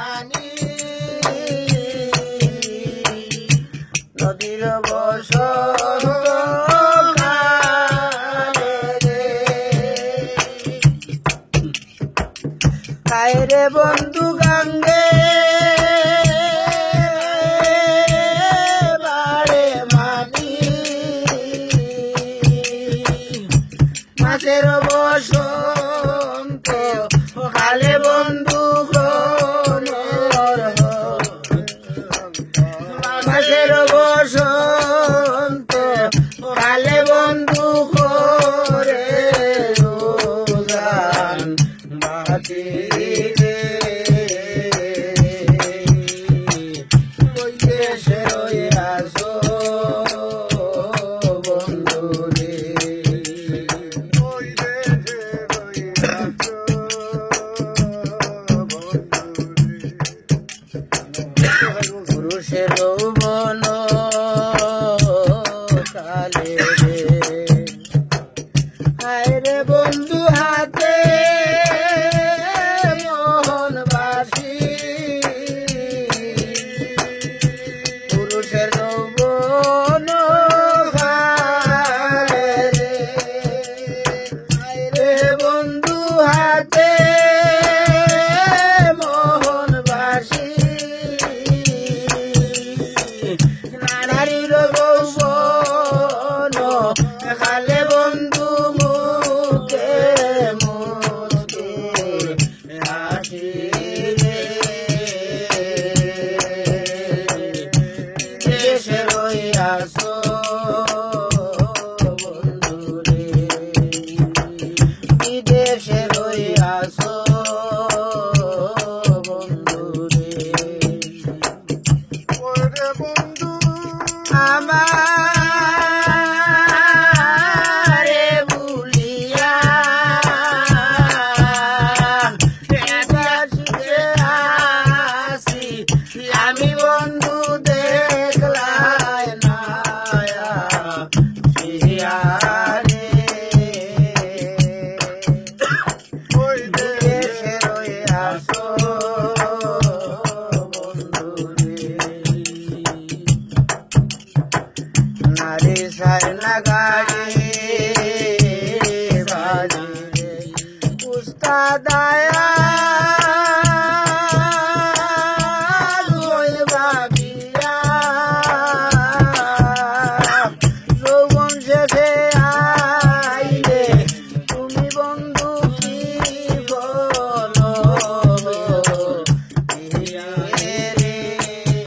মানি নদীর বসন্ত কায় রে বন্ধু গাঙ্গে বাড়ে মানি মাছের বসন্ত কালে বন্ধু মাছের বসন্ত কালে বন্ধু করে রোজান বাতি পুরুষের যৌবন কালে হায় রে বন্ধু হাতে মোহন বাসি পুরুষের যৌবন কালে হায় রে বন্ধু হাতে মোহন বাসি নারীর যৌবন খালে বন্ধু মুখে মুখে হাসি রে দেশে রইয়াছো বন্ধু রে বিদেশে রইয়াছো বন্ধু রে আমারে ভুলিয়া আসি আমি বন্ধু দেখলাই নায়া রে দেশে রইয়াছো